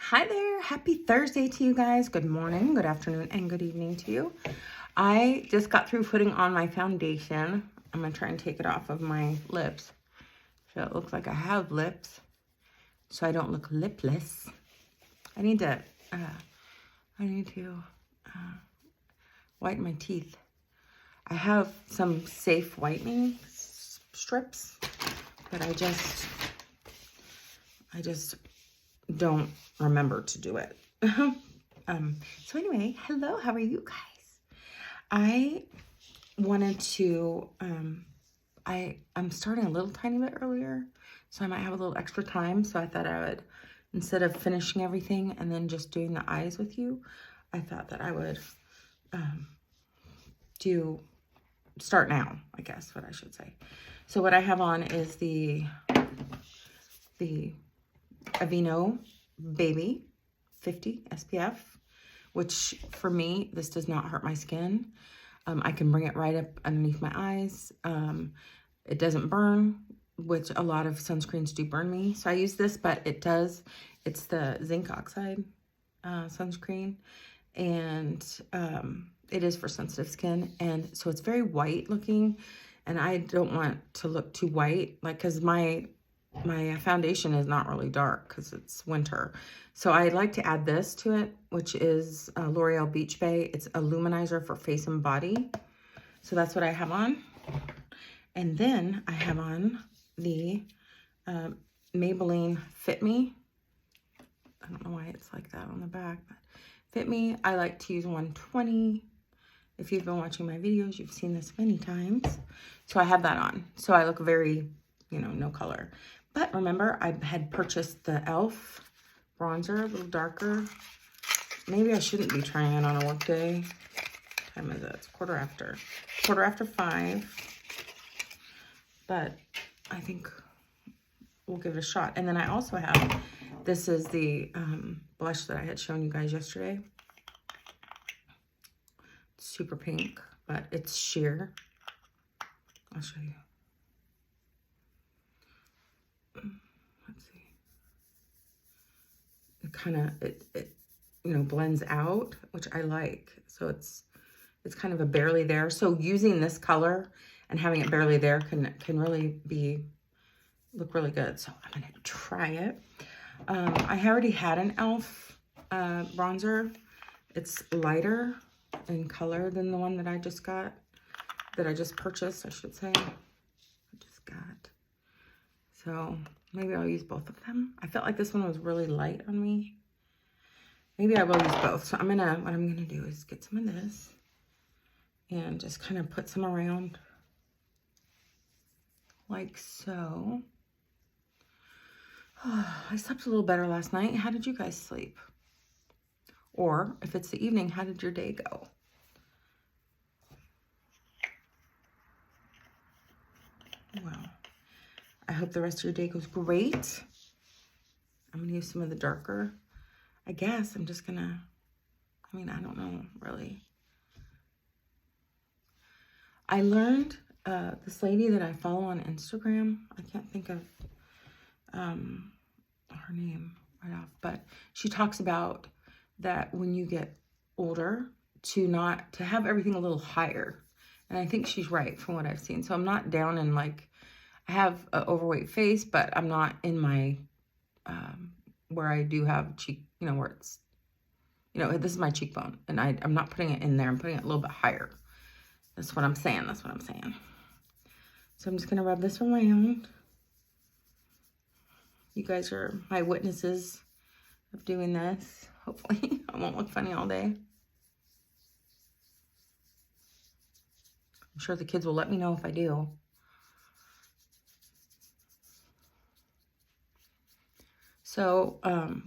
Hi there. Happy Thursday to you guys. Good morning, good afternoon, and good evening to you. I just got through putting on my foundation. I'm going to try and take it off of my lips so it looks like I have lips so I don't look lipless. I need to whiten my teeth. I have some safe whitening strips, but I just don't remember to do it. So anyway, hello, how are you guys? I wanted to, I'm starting a little tiny bit earlier, so I might have a little extra time. So I thought I would, instead of finishing everything and then just doing the eyes with you, I thought that I would start now, I guess what I should say. So what I have on is the Aveeno Baby 50 SPF, which for me, this does not hurt my skin. I can bring it right up underneath my eyes. It doesn't burn, which a lot of sunscreens do burn me. So I use this, but it's the zinc oxide sunscreen, and it is for sensitive skin. And so it's very white looking, and I don't want to look too white, like, cause my foundation is not really dark because it's winter. So I like to add this to it, which is L'Oreal Beach Bay. It's a luminizer for face and body. So that's what I have on. And then I have on the Maybelline Fit Me. I don't know why it's like that on the back, but Fit Me. I like to use 120. If you've been watching my videos, you've seen this many times. So I have that on. So I look very, no color. But remember, I had purchased the e.l.f. bronzer, a little darker. Maybe I shouldn't be trying it on a work day. What time is it? It's quarter after 5. But I think we'll give it a shot. And then I also have, this is the blush that I had shown you guys yesterday. It's super pink, but it's sheer. I'll show you. Let's see. It kind of, it blends out, which I like. So it's kind of a barely there. So using this color and having it barely there can really look really good. So I'm gonna try it. I already had an e.l.f. Bronzer. It's lighter in color than the one that I just purchased, I should say. So maybe I'll use both of them. I felt like this one was really light on me. Maybe I will use both. So what I'm gonna do is get some of this and just kind of put some around like so. I slept a little better last night. How did you guys sleep? Or if it's the evening, how did your day go? Well, I hope the rest of your day goes great. I'm gonna use some of the darker. I guess I'm just gonna, I don't know, really. I learned, this lady that I follow on Instagram, I can't think of her name right off, but she talks about that when you get older to have everything a little higher. And I think she's right from what I've seen. So I'm not down in, like, I have an overweight face, but I'm not in my, where I do have cheek, where it's, this is my cheekbone, and I'm not putting it in there. I'm putting it a little bit higher. That's what I'm saying. So I'm just going to rub this around. You guys are my witnesses of doing this. Hopefully I won't look funny all day. I'm sure the kids will let me know if I do. So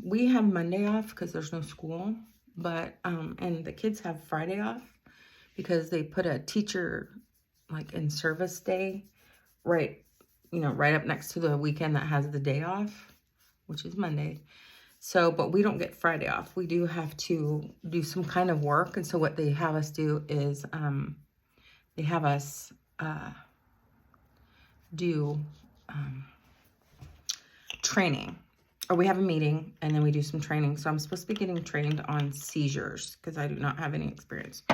we have Monday off because there's no school, but and the kids have Friday off because they put a teacher like in service day right up next to the weekend that has the day off, which is Monday. So, but we don't get Friday off. We do have to do some kind of work. And so what they have us do is they have us do training. or we have a meeting, and then we do some training. So I'm supposed to be getting trained on seizures because I do not have any experience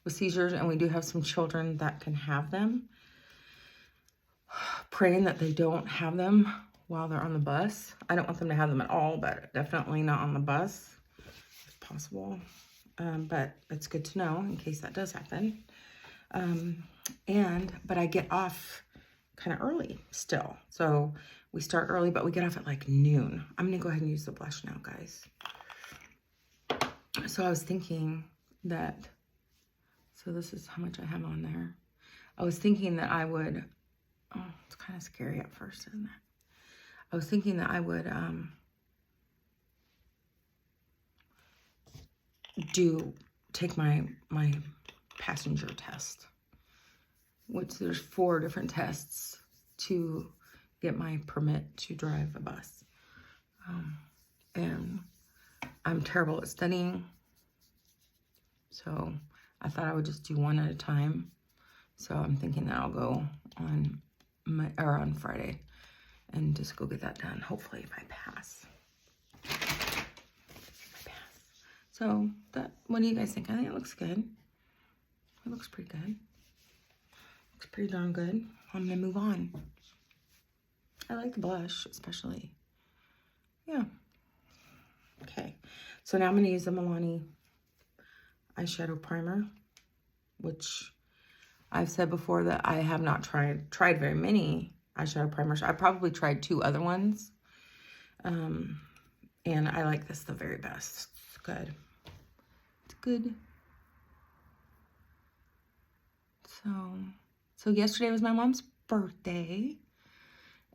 with seizures, and we do have some children that can have them. Praying that they don't have them while they're on the bus. I don't want them to have them at all, but definitely not on the bus if possible. But it's good to know in case that does happen. But I get off kind of early still. So we start early, but we get off at like noon. I'm going to go ahead and use the blush now, guys. So I was thinking that, so this is how much I have on there. I was thinking that I would, oh, it's kind of scary at first, isn't it? I was thinking that I would take my passenger test, which there's 4 different tests to get my permit to drive a bus. And I'm terrible at studying, so I thought I would just do one at a time. So I'm thinking that I'll go on Friday and just go get that done. Hopefully if I pass. So what do you guys think? I think it looks good. It looks pretty good. Looks pretty darn good. I'm gonna move on. I like the blush, especially. Yeah. Okay. So now I'm gonna use the Milani eyeshadow primer, which I've said before that I have not tried very many eyeshadow primers. I probably tried 2 other ones. And I like this the very best. It's good. It's good. So yesterday was my mom's birthday.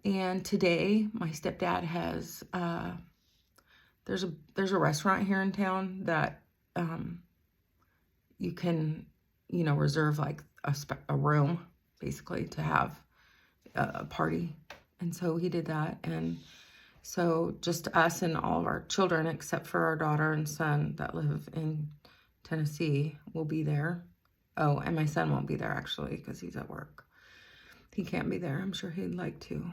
And today my stepdad has, there's a restaurant here in town that you can, reserve like a room basically to have a party. And so he did that. And so just us and all of our children, except for our daughter and son that live in Tennessee, will be there. Oh, and my son won't be there actually because he's at work. He can't be there. I'm sure he'd like to.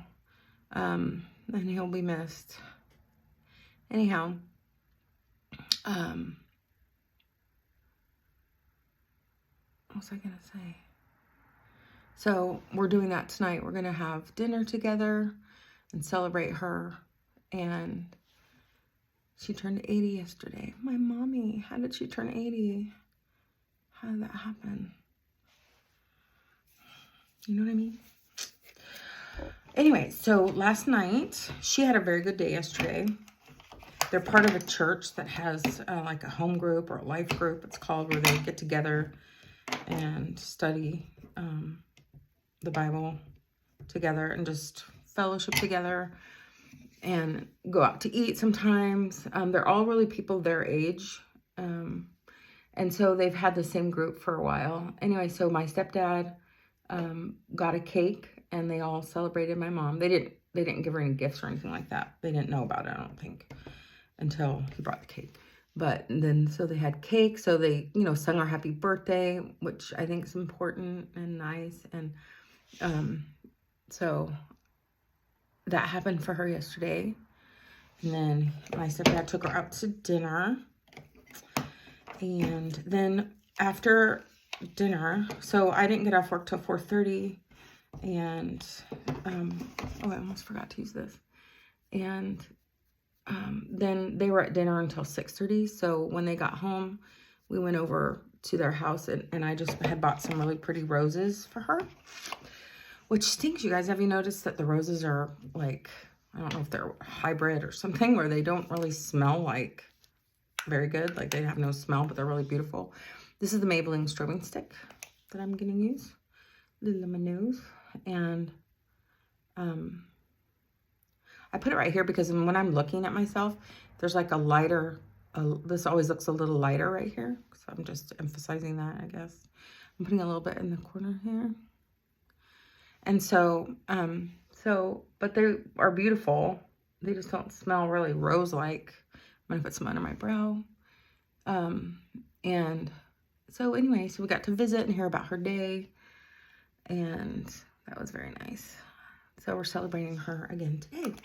And he'll be missed. Anyhow, what was I gonna say? So we're doing that tonight. We're gonna have dinner together and celebrate her. And she turned 80 yesterday. My mommy, how did she turn 80? How did that happen? You know what I mean? Anyway, so last night, she had a very good day yesterday. They're part of a church that has like a home group or a life group, it's called, where they get together and study the Bible together and just fellowship together and go out to eat sometimes. They're all really people their age. And so they've had the same group for a while. Anyway, so my stepdad got a cake and they all celebrated my mom. They didn't give her any gifts or anything like that. They didn't know about it, I don't think, until he brought the cake. But then, so they had cake. So they, sung her happy birthday, which I think is important and nice. And so that happened for her yesterday. And then my stepdad took her out to dinner. And then after dinner, so I didn't get off work till 4:30. And, oh, I almost forgot to use this. And then they were at dinner until 6:30. So when they got home, we went over to their house and I just had bought some really pretty roses for her, which stinks. You guys, have you noticed that the roses are like, I don't know if they're hybrid or something, where they don't really smell like very good. Like they have no smell, but they're really beautiful. This is the Maybelline strobing stick that I'm going to use. The Luminous. And I put it right here because when I'm looking at myself, there's like a lighter, this always looks a little lighter right here. So I'm just emphasizing that, I guess. I'm putting a little bit in the corner here. And so, but they are beautiful. They just don't smell really rose-like. I'm going to put some under my brow. And so anyway, so we got to visit and hear about her day. And that was very nice. So we're celebrating her again today.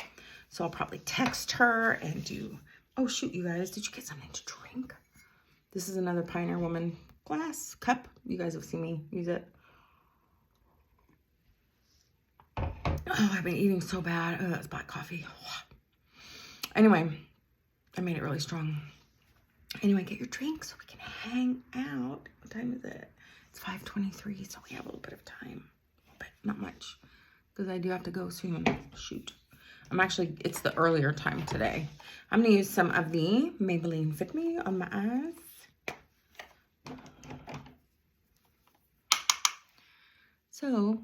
So I'll probably text her and do, oh shoot, you guys, did you get something to drink? This is another Pioneer Woman glass cup. You guys have seen me use it. Oh, I've been eating so bad. Oh, that's black coffee. Anyway, I made it really strong. Anyway, get your drink so we can hang out. What time is it? It's 5:23, so we have a little bit of time. But not much, because I do have to go soon. Shoot. It's the earlier time today. I'm going to use some of the Maybelline Fit Me on my eyes. So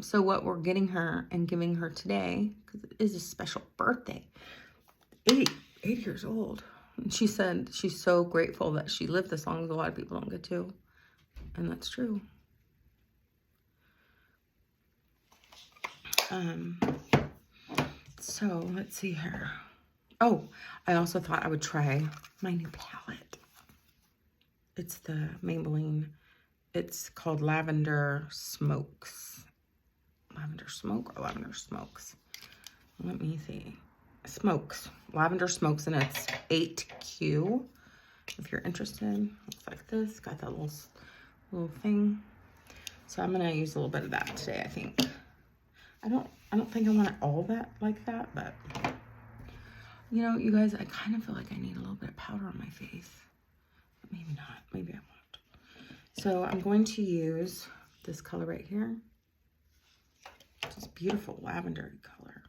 so what we're getting her and giving her today, because it is a special birthday, 8 years old. And she said she's so grateful that she lived this long, as a lot of people don't get to. And that's true. So let's see here. Oh, I also thought I would try my new palette. It's the Maybelline. It's called Lavender Smokes. Lavender Smoke or Lavender Smokes? Let me see. Smokes. Lavender Smokes, and it's 8Q. If you're interested, looks like this. Got that little thing. So I'm gonna use a little bit of that today, I think. I don't think I want it all that like that, but you know, you guys, I kind of feel like I need a little bit of powder on my face. But maybe not. Maybe I won't. So I'm going to use this color right here. It's this beautiful lavender color.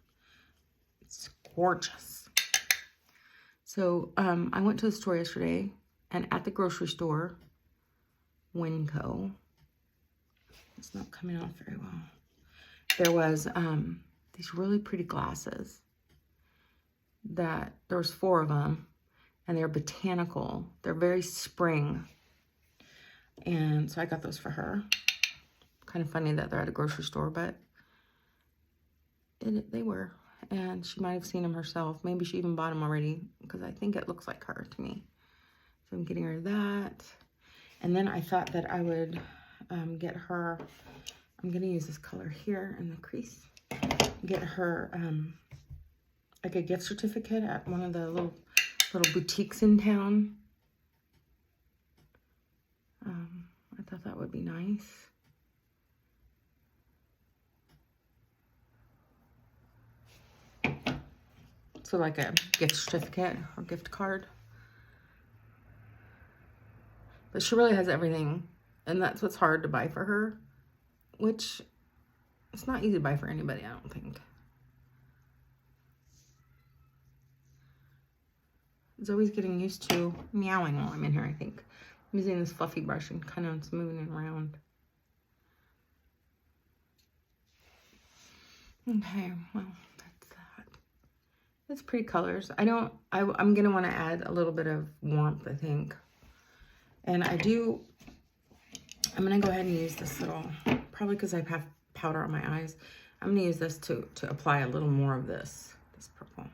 It's gorgeous. So I went to the store yesterday, and at the grocery store, Winco, it's not coming off very well. There was these really pretty glasses that there was 4 of them, and they're botanical. They're very spring. And so I got those for her. Kind of funny that they're at a grocery store, but they were. And she might have seen them herself. Maybe she even bought them already, because I think it looks like her to me. So I'm getting her that. And then I thought that I would get her, I'm going to use this color here in the crease. Get her like a gift certificate at one of the little boutiques in town. I thought that would be nice. So like a gift certificate or gift card. But she really has everything. And that's what's hard to buy for her. Which, it's not easy to buy for anybody, I don't think. Zoe's getting used to meowing while I'm in here, I think. I'm using this fluffy brush and kind of smoothing it around. Okay, well, that's that. It's pretty colors. I'm going to want to add a little bit of warmth, I think. And I'm going to go ahead and use this little, probably because I have powder on my eyes. I'm going to use this to apply a little more of this purple.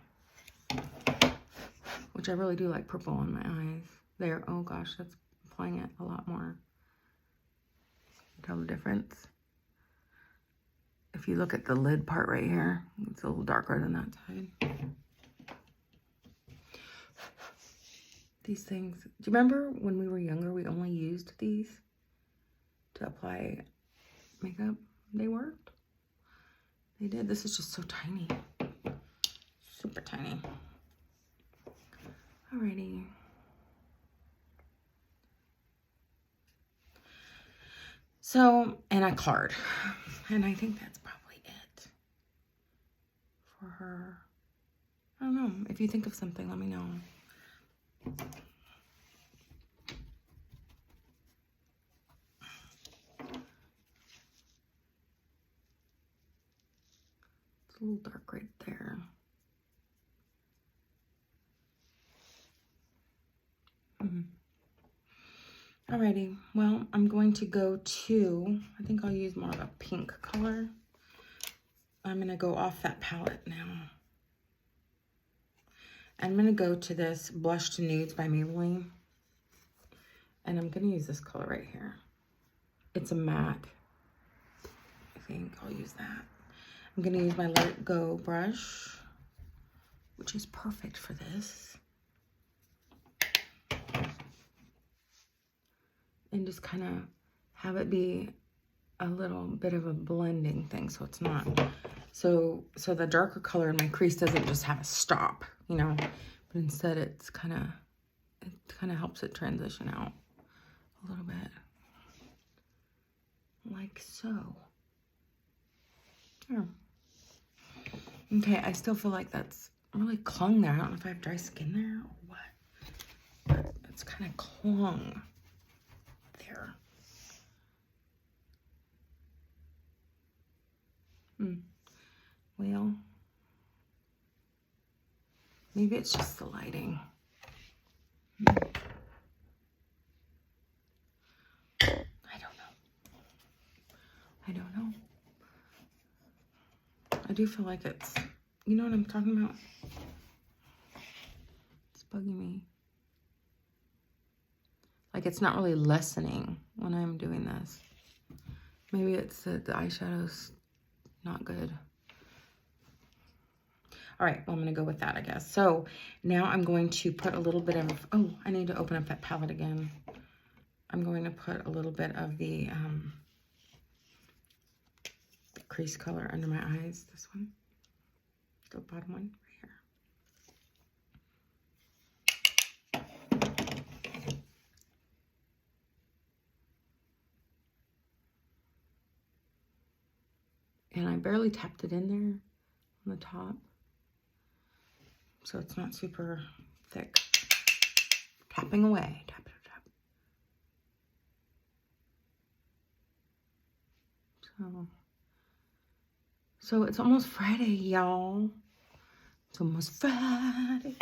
Which I really do like purple on my eyes. There, oh gosh, that's applying it a lot more. Tell the difference. If you look at the lid part right here, it's a little darker than that side. These things, do you remember when we were younger, we only used these to apply makeup? They worked. They did. This is just so tiny. Super tiny. Alrighty. So, and a card. And I think that's probably it for her. I don't know. If you think of something, let me know. It's a little dark right there. Alrighty, well, I'm going to go to, I think I'll use more of a pink color. I'm going to go off that palette now. I'm going to go to this Blush to Nudes by Maybelline. And I'm going to use this color right here. It's a matte. I think I'll use that. I'm going to use my Let It Go brush. which is perfect for this. And just kind of have it be a little bit of a blending thing, so it's not, so the darker color in my crease doesn't just have a stop, you know, but instead it's kind of helps it transition out a little bit, like so. Oh. Okay, I still feel like that's really clung there. I don't know if I have dry skin there or what, but it's kind of clung there. Well, maybe it's just the lighting. I don't know. I do feel like it's, you know what I'm talking about? It's bugging me. Like it's not really lessening when I'm doing this. Maybe it's that the eyeshadow's not good. All right, well, I'm gonna go with that, I guess. So now I'm going to put a little bit of, oh, I need to open up that palette again. I'm going to put a little bit of the crease color under my eyes, this one, the bottom one right here. And I barely tapped it in there on the top, so it's not super thick. Tapping away, tap, tap, tap. So it's almost Friday, y'all. It's almost Friday.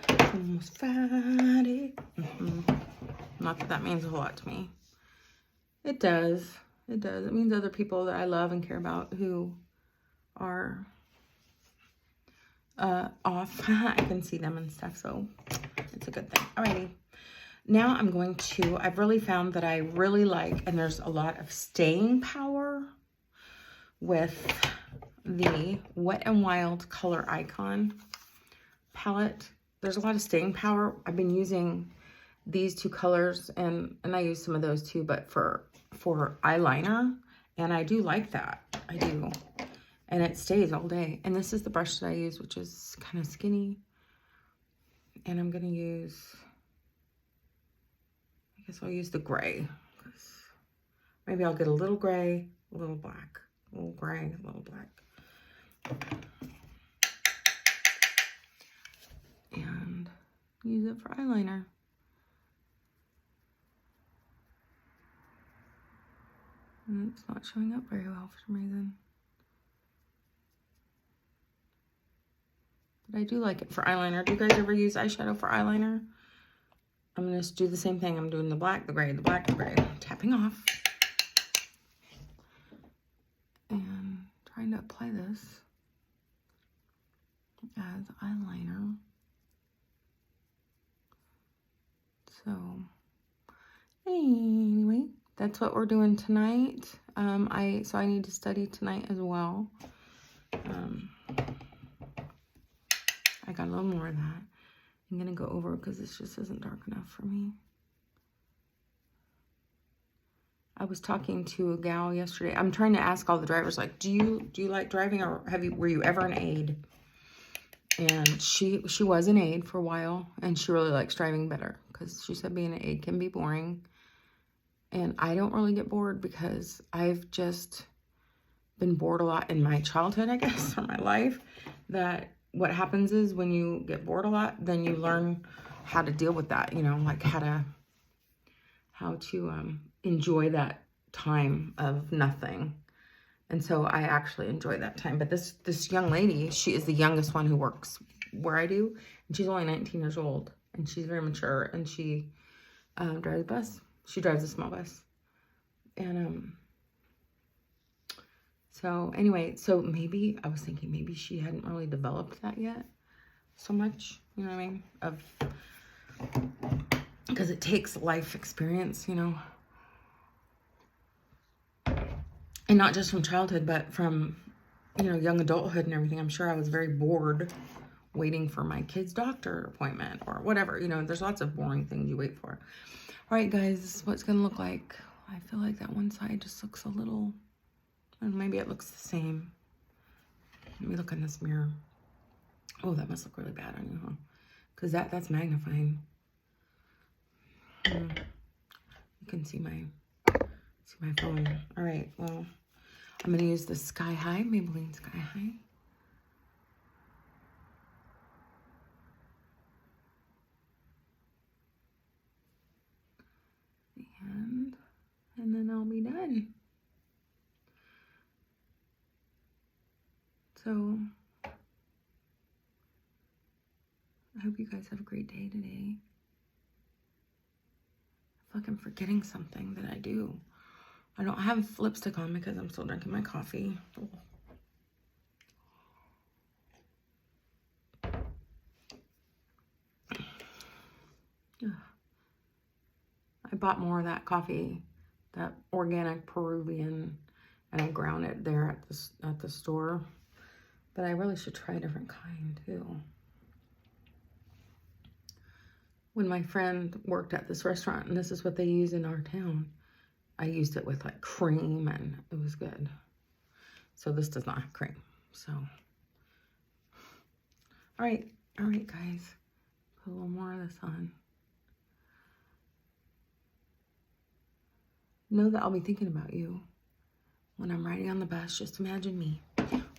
It's almost Friday. Not that that means a whole lot to me. It does. It does. It means other people that I love and care about who are off. I can see them and stuff, so it's a good thing. Alrighty. Now I'm going to, I've really found that I really like, and there's a lot of staying power with the Wet n Wild Color Icon palette. There's a lot of staying power. I've been using these two colors, and I use some of those too, but for eyeliner, and I do like that. I do. And it stays all day. And this is the brush that I use, which is kind of skinny. And I'm going to use, I guess I'll use the gray. Maybe I'll get a little gray, a little black. A little gray, a little black. And use it for eyeliner. And it's not showing up very well for some reason. But I do like it for eyeliner. Do you guys ever use eyeshadow for eyeliner? I'm going to do the same thing. I'm doing the black, the gray, the black, the gray. Tapping off. And trying to apply this as eyeliner. So, anyway, that's what we're doing tonight. So I need to study tonight as well. I got a little more of that. I'm gonna go over because this just isn't dark enough for me. I was talking to a gal yesterday. I'm trying to ask all the drivers, like, do you like driving, or were you ever an aide? And she was an aide for a while, and she really likes driving better because she said being an aide can be boring. And I don't really get bored because I've just been bored a lot in my childhood, I guess, or my life. That what happens is when you get bored a lot, then you learn how to deal with that, you know, like how to enjoy that time of nothing. And so I actually enjoy that time. But this young lady, she is the youngest one who works where I do, and she's only 19 years old, and she's very mature, and she drives a bus. She drives a small bus. And so anyway, so maybe I was thinking maybe she hadn't really developed that yet so much, you know what I mean? Because it takes life experience, you know. And not just from childhood, but from, you know, young adulthood and everything. I'm sure I was very bored waiting for my kid's doctor appointment or whatever. You know, there's lots of boring things you wait for. All right, guys, this is what it's going to look like. I feel like that one side just looks a little, and maybe it looks the same. Let me look in this mirror. Oh, that must look really bad on you, huh? Because that's magnifying. You can see my phone. All right, well, I'm going to use the Sky High, Maybelline Sky High. And then I'll be done. So, I hope you guys have a great day today. I feel like I'm forgetting something that I do. I don't have lipstick on because I'm still drinking my coffee. I bought more of that coffee, that organic Peruvian, and I ground it there at the store. But I really should try a different kind too. When my friend worked at this restaurant, and this is what they use in our town, I used it with like cream and it was good. So this does not have cream. So, all right, guys, put a little more of this on. Know that I'll be thinking about you when I'm riding on the bus. Just imagine me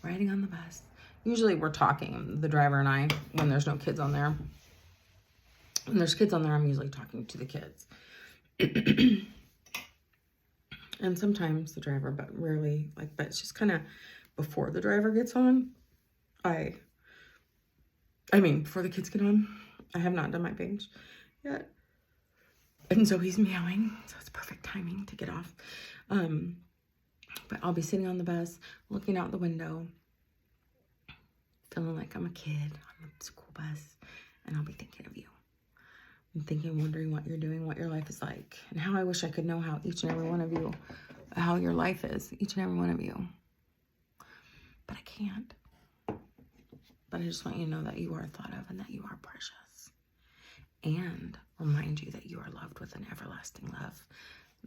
riding on the bus. Usually we're talking, the driver and I, when there's no kids on there. When there's kids on there, I'm usually talking to the kids. And sometimes the driver, but rarely, but it's just kind of before the driver gets on. I mean, before the kids get on. I have not done my page yet. And so he's meowing, so it's perfect timing to get off. But I'll be sitting on the bus, looking out the window, feeling like I'm a kid on the school bus, and I'll be thinking of you. And thinking, wondering what you're doing, what your life is like, and how I wish I could know how each and every one of you, how your life is, each and every one of you. But I can't. But I just want you to know that you are thought of and that you are precious. And remind you that you are loved with an everlasting love.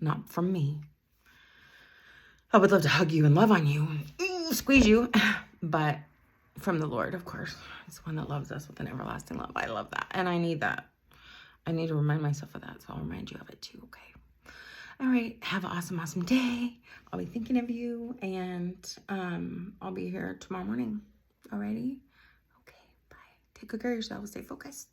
Not from me. I would love to hug you and love on you and squeeze you. But from the Lord, of course. He's the one that loves us with an everlasting love. I love that. And I need that. I need to remind myself of that. So I'll remind you of it too, okay? All right. Have an awesome, awesome day. I'll be thinking of you. And I'll be here tomorrow morning. Alrighty? Okay. Bye. Take good care of yourself. Stay focused.